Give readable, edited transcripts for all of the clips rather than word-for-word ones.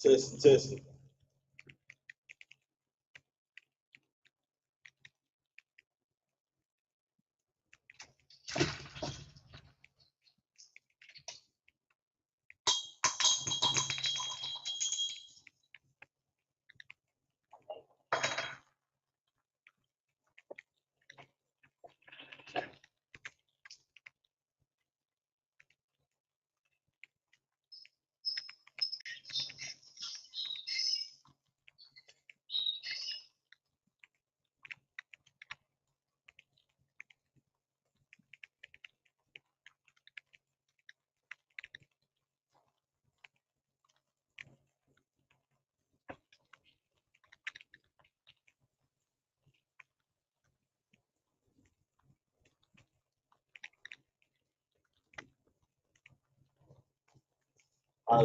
Testing, testing.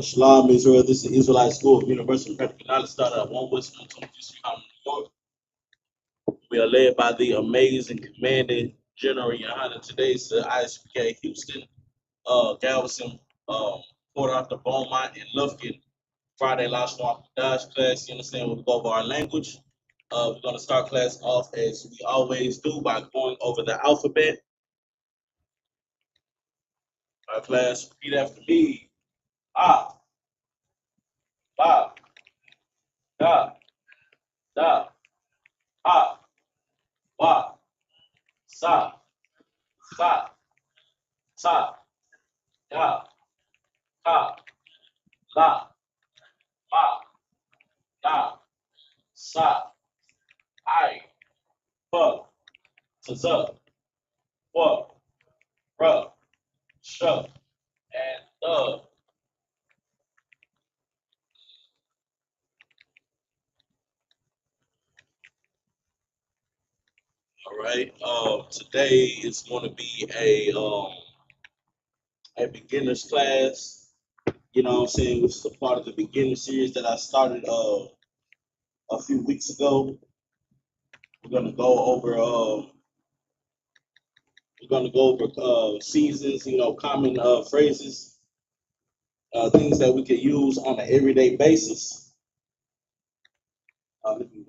Shalom, Israel. This is the Israelite School of Universal Practical Knowledge, started at 1 West 123 Street, New York. We are led by the amazing commanding General Yohana today, Sir Isupk Houston, Galveston, Port Arthur, Beaumont, and Lufkin. Friday, Lashawan, Qadash class. You understand? We'll go over our language. We're going to start class off as we always do by going over the alphabet. Our class, repeat after me. Ah, ba, da, da, ah, wa, sa, sa, sa, ya, ka, la, ma, da, sa, I, pu, tza, wa, ra, sh, and the. All right. Today is going to be a beginner's class. You know what I'm saying, which is a part of the beginner series that I started a few weeks ago. We're gonna go over seasons, you know, common phrases, things that we could use on an everyday basis. Let me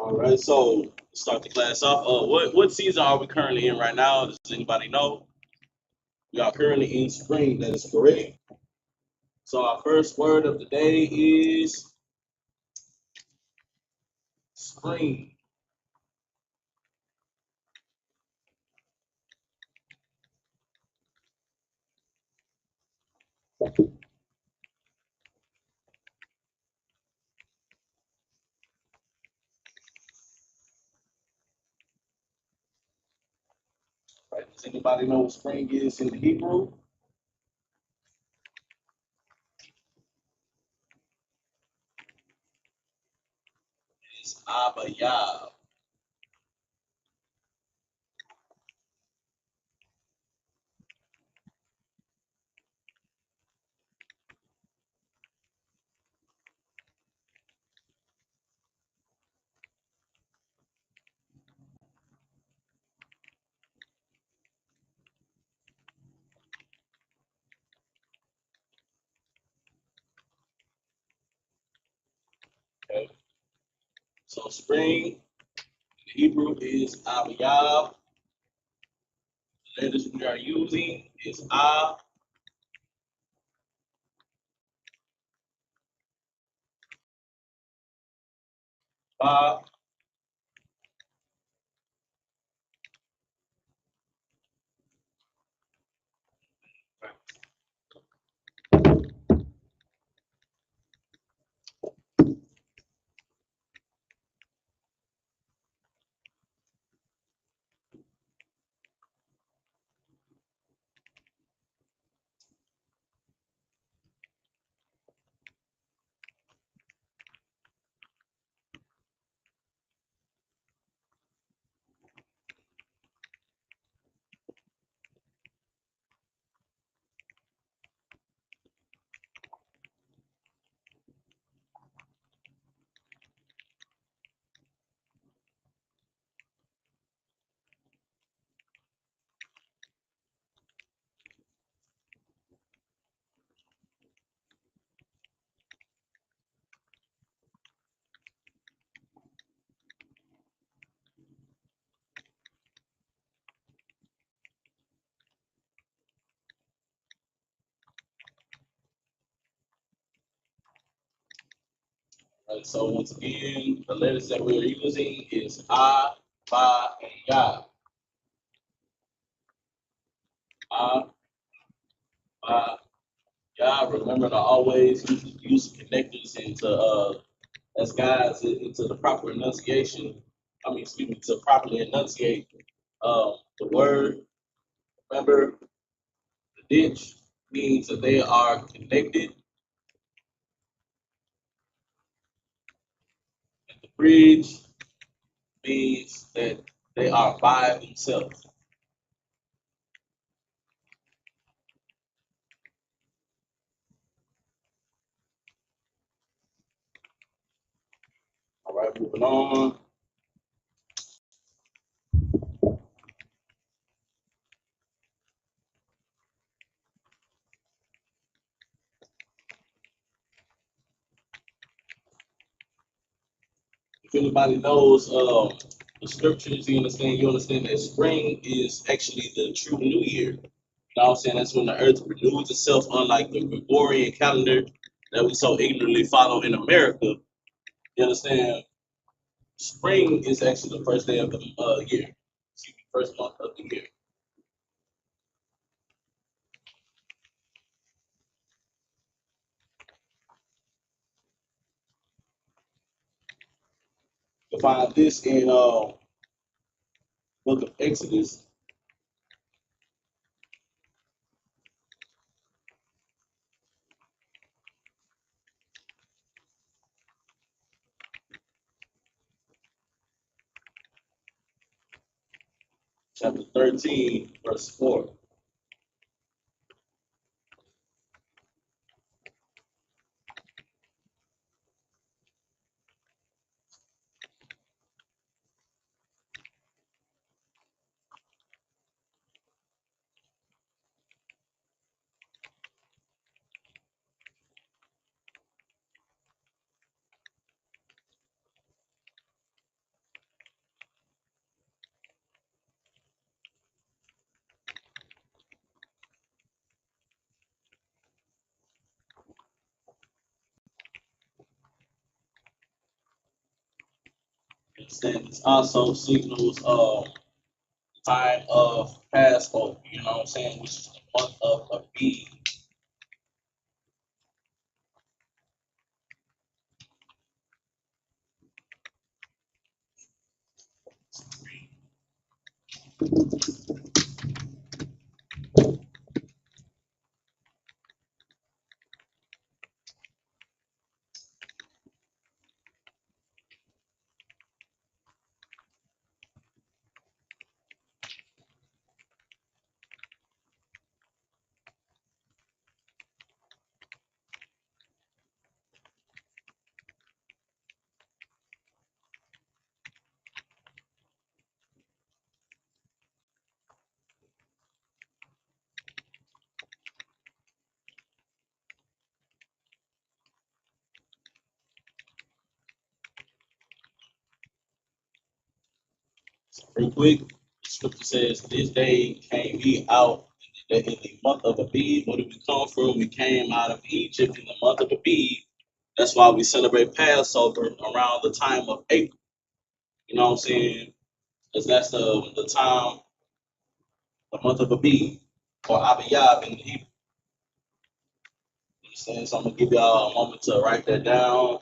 All right, so start the class off. What season are we currently in right now? Does anybody know? We are currently in spring. That is correct. So our first word of the day is spring. Right? Does anybody know what spring is in the Hebrew? It's Abayab. Okay. So spring in the Hebrew is Abayab. The letters we are using is A, Ba, right? So once again, the letters that we're using is A, Ba, and Ya. A, Ba, Ya. Remember to always use connectors into as guides into the proper enunciation. I mean, excuse me, to properly enunciate the word. Remember, the ditch means that they are connected, and the bridge means that they are by themselves. All right, moving on. If anybody knows the scriptures, you understand that spring is actually the true new year. You know what I'm saying? That's when the earth renews itself, unlike the Gregorian calendar that we so ignorantly follow in America. You understand? Spring is actually the first day of the year. Excuse me, first month of the year. You'll find this in book of Exodus, chapter 13, verse 4. You understand? This also signals time of Passover, you know what I'm saying, which is the month of Abib. Real quick, the scripture says, "This day came ye out in the month of Abib." Where did we come from? We came out of Egypt in the month of Abib. That's why we celebrate Passover around the time of April. You know what I'm saying? Because that's the time, the month of Abib, or Abiyab in the Hebrew. You understand? So I'm gonna give y'all a moment to write that down.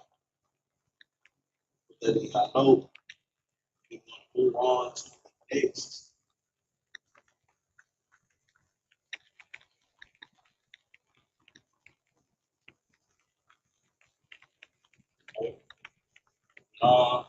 Put that in your note. We're gonna move on to the next. Uh,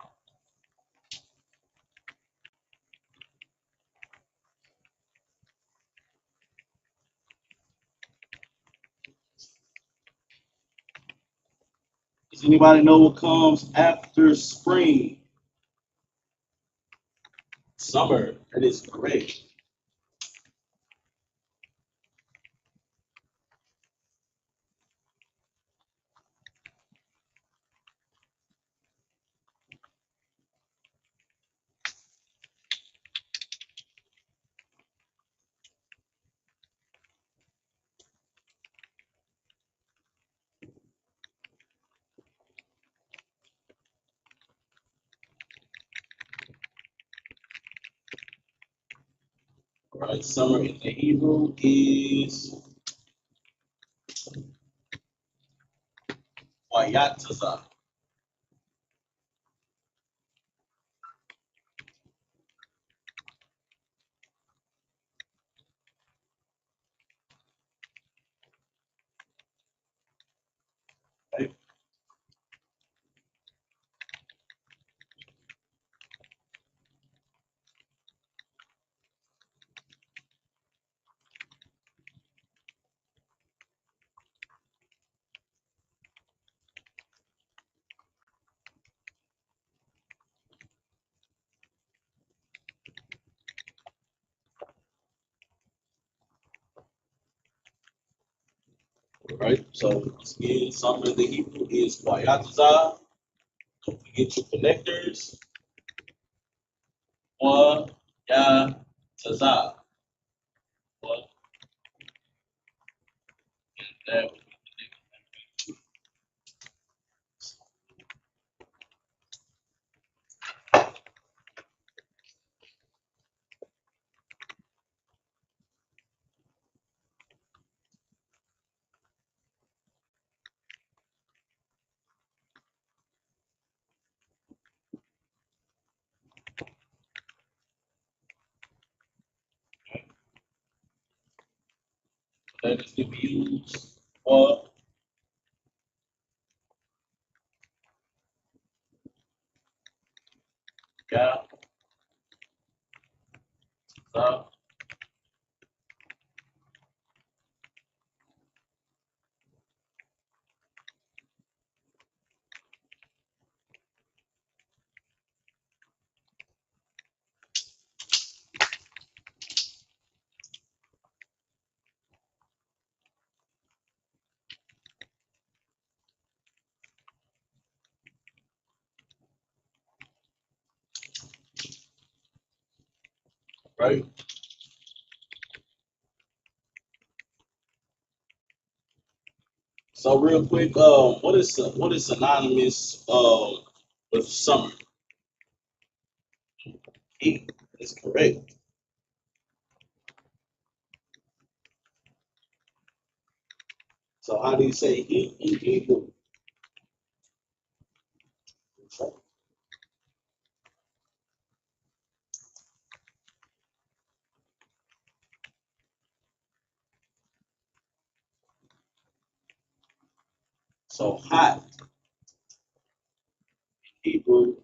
does anybody know what comes after spring? Summer. That is correct. All right. Summer in the Hebrew is Wayataza. Right. All right. So once again, summer in the Hebrew is Wayataza. Don't forget your connectors. Wayataza. What? That that is to be used. Wayataza. Right. So real quick, what is synonymous with summer? Heat is correct. So how do you say heat in Hebrew? So hot in Hebrew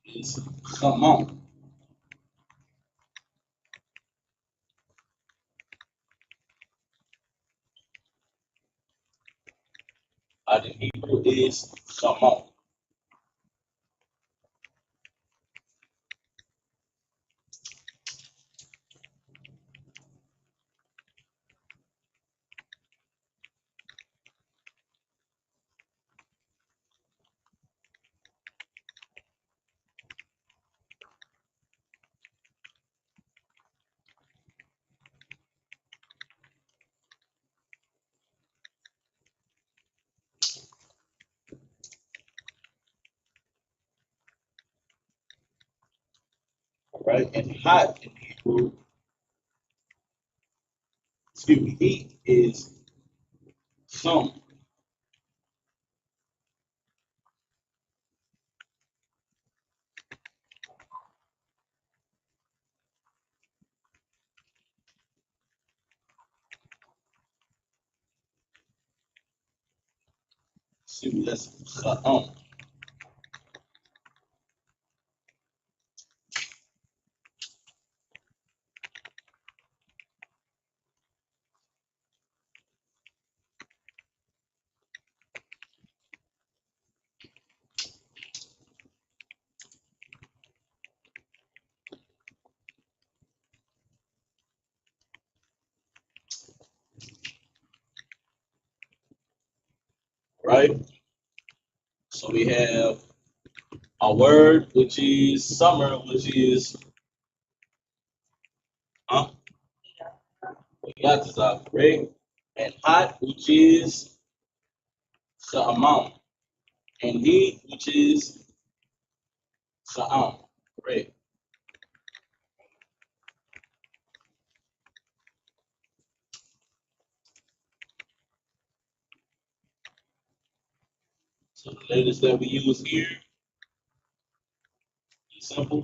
is chamon. Hot in Hebrew is chamon. All right, and hot in Hebrew, excuse me, heat is chum. Excuse me, that's cha'am. Right? So we have a word which is summer, which is huh? Yatazah, correct? And hot, which is sha'amam. And heat, which is sha'am, correct? So the letters that we use here is simple,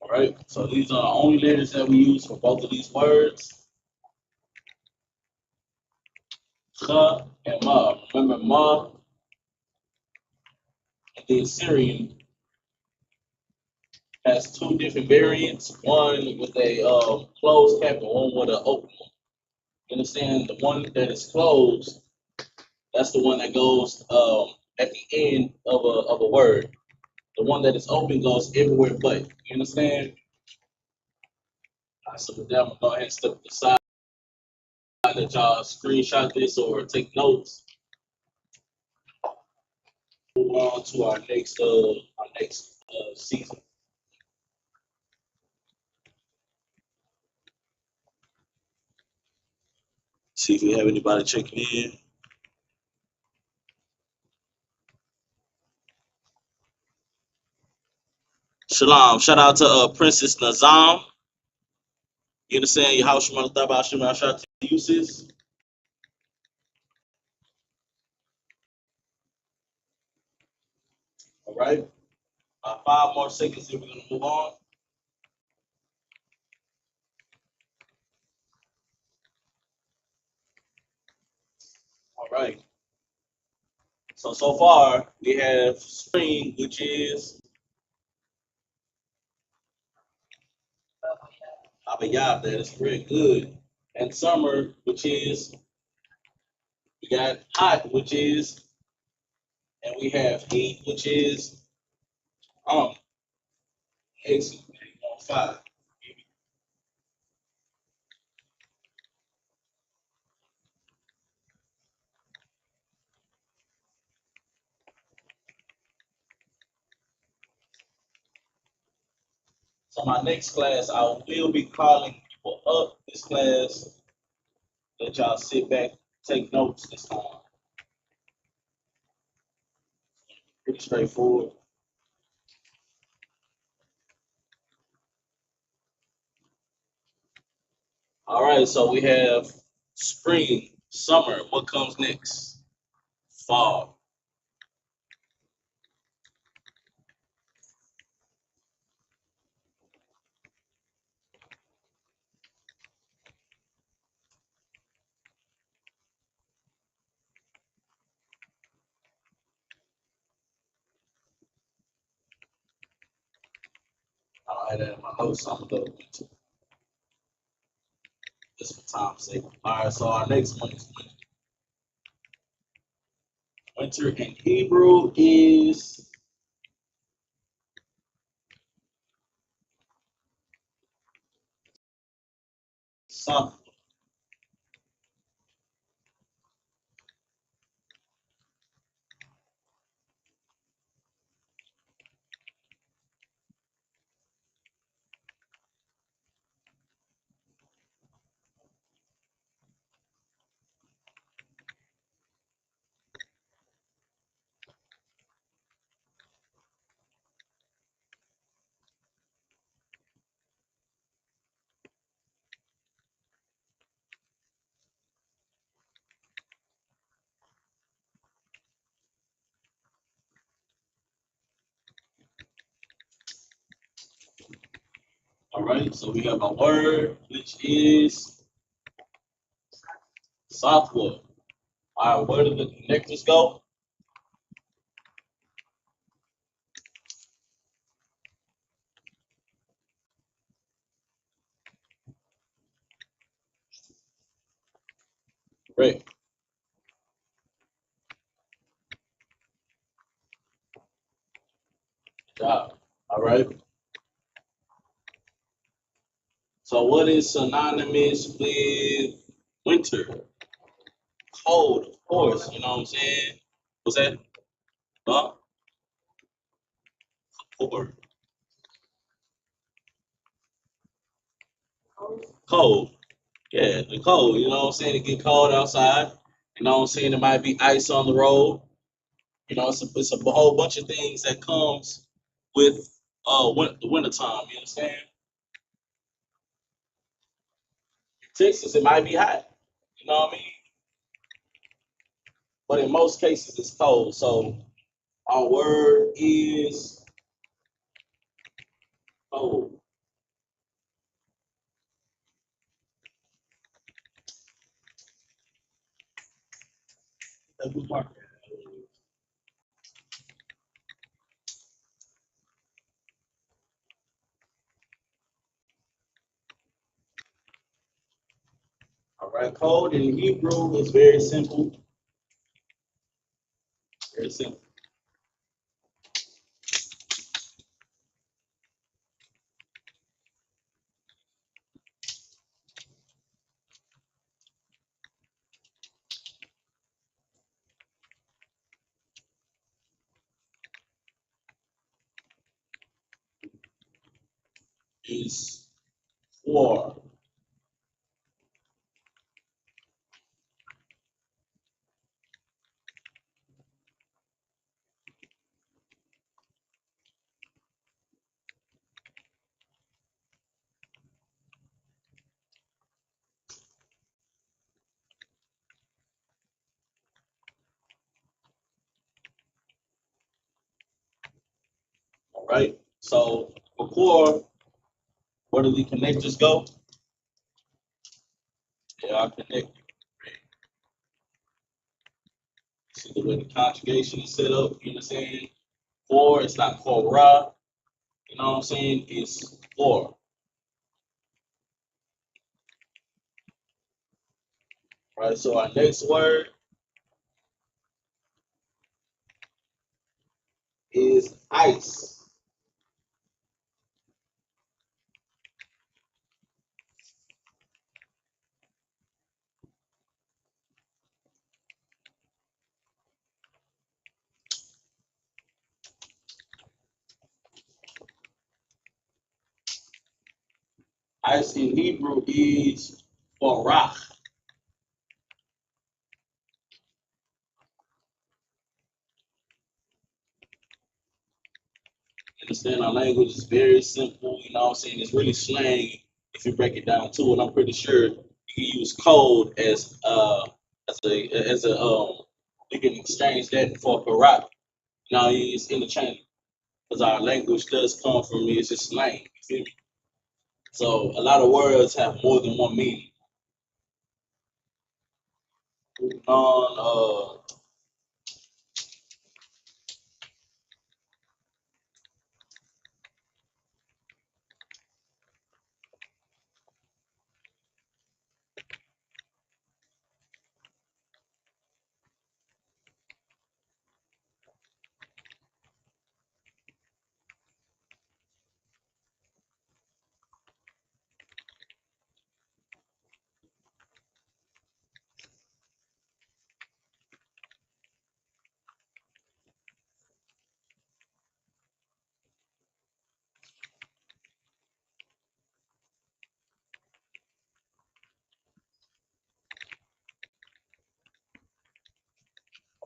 all right? So these are the only letters that we use for both of these words, cha and ma. Remember, ma in the Assyrian has two different variants, one with a closed cap and one with an open one. You understand? The one that is closed, that's the one that goes at the end of a word. The one that is open goes everywhere but. You understand? So with that, I'm gonna go ahead and step aside, let y'all screenshot this or take notes. Move on to our next season. See if we have anybody checking in. Shalom. Shout out to Princess Nazam. You understand? Your house, Shemana Thaba, Shemana Shout out to you, sis. All right. 5 more seconds, and we're going to move on. All right. So far, we have spring, which is Abayab. That is correct. Good. And summer, which is, we got hot, which is, and we have heat, which is, excellent. On 5. So my next class, I will be calling people up this class. Let y'all sit back, take notes this time. Pretty straightforward. All right, so we have spring, summer. What comes next? Fall. I don't have that in my notes, so I'm gonna go into this for time's sake. All right, so our next one is winter. Winter in Hebrew is summer. All right, so we have a word which is southward. All right, where do the connectors go? Correct. Good job. All right. So what is synonymous with winter? Cold, of course. You know what I'm saying? What's that? Huh? Cold. Cold. Yeah, the cold. You know what I'm saying? It get cold outside. You know what I'm saying? There might be ice on the road. You know, it's a whole bunch of things that comes with the winter time. You understand? Texas, it might be hot. You know what I mean? But in most cases, it's cold. So our word is cold. All right, cold in Hebrew is very simple. Very simple. Is war. All right. So for core, where do the connectors go? They are connected. See the way the conjugation is set up. You know what I'm saying? For it's not ra. You know what I'm saying? It's for. Right. So our next word is ice. Ice in Hebrew is barach. Understand our language is very simple, you know what I'm saying? It's really slang if you break it down to it. I'm pretty sure you can use code as a you can exchange that for barak. Now it's interchangeable because our language does come from me, it's just slang, you feel me? So a lot of words have more than one meaning. Moving on,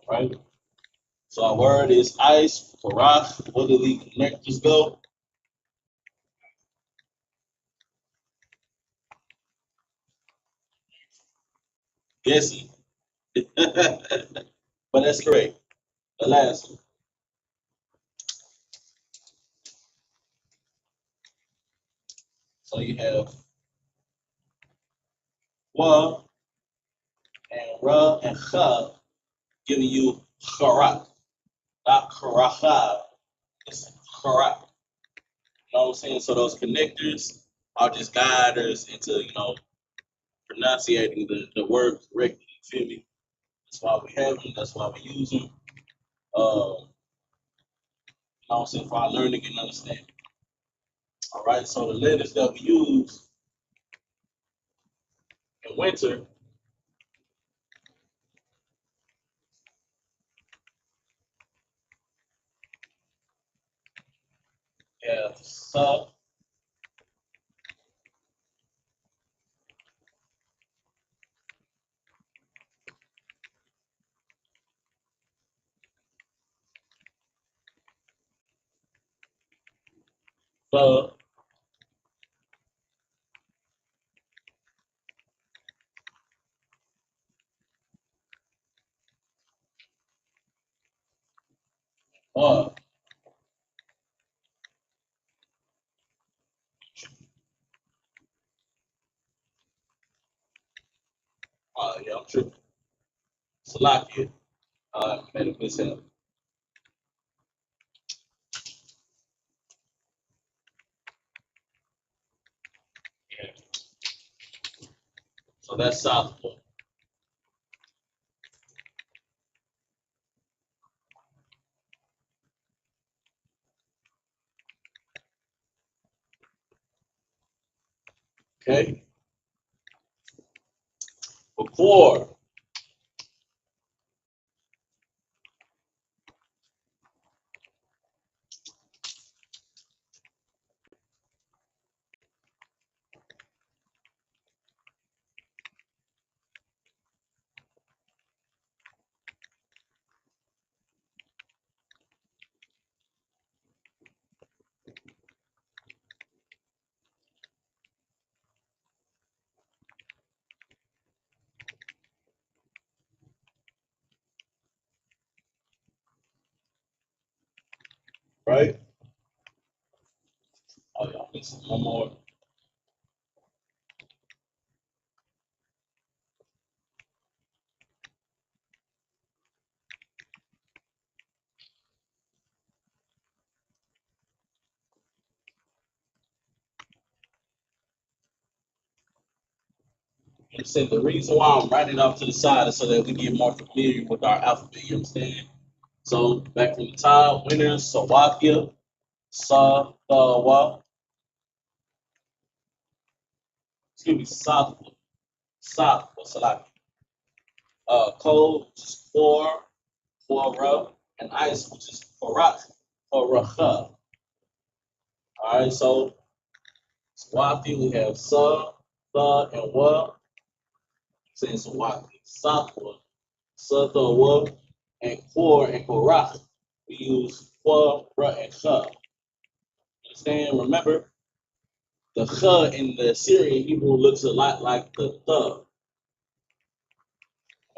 right? So our word is ice, barak. What do the connectors go? Guessing. But that's correct. The last one. So you have wa and ra and cha giving you charak, not characha. It's charak. You know what I'm saying? So those connectors are just guiders into, pronunciating the word correctly. You feel me? That's why we have them. That's why we use them. You know what I'm saying? For our learning and understanding. All right. So the letters that we use in winter have sa, ba. Yeah, I'm tripping. Salakia. Made a mishap. Yeah. So that's southward. Okay. Before, right? Oh, yeah, missing one more. You understand? The reason why I'm writing it off to the side is so that we get more familiar with our alphabet. You understand? So back from the top, winners, Sawakia, Sa, Wa, excuse me, South, South, Salaki. Cold, which is for, and ice, which is for rock, for racha. All right, so Swati, we have Sa, Tha, and Wa. Saying Swati, Sathwa, Sa, Tha, Wa, and Kor and Korach. We use Kwa, Ra, and Cha. Understand? Remember, the Cha in the Syrian Hebrew looks a lot like the Tha.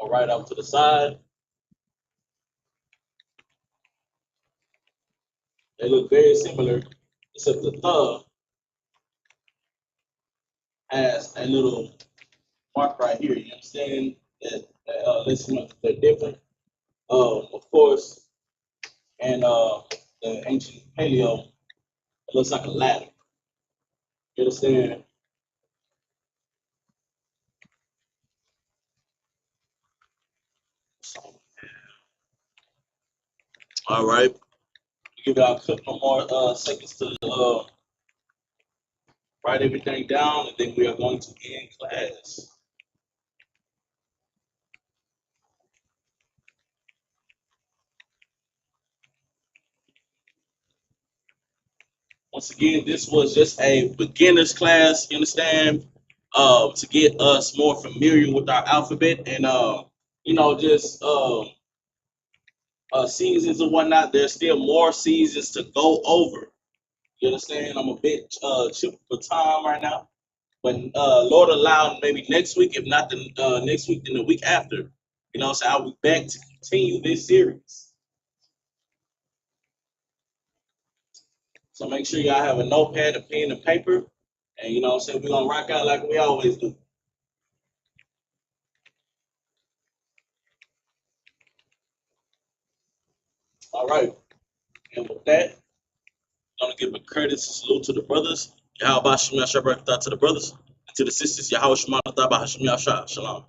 Right off to the side. They look very similar, except the Tha has a little mark right here. You understand that they're different. Of course, and the ancient paleo, it looks like a ladder. You understand? All right. Give y'all a couple more seconds to write everything down, and then we are going to end class. Once again, this was just a beginner's class, you understand? To get us more familiar with our alphabet and just seasons and whatnot. There's still more seasons to go over. You understand? I'm a bit chip for time right now. But Lord allow maybe next week, if not the next week, then the week after. You know, so I'll be back to continue this series. So make sure y'all have a notepad, a pen, and paper. And you know what I'm saying? We're gonna rock out like we always do. All right. And with that, I'm gonna give a courtesy salute to the brothers. Yahweh Shem Yahshua to the brothers. And to the sisters, Yahweh Shema Shalom.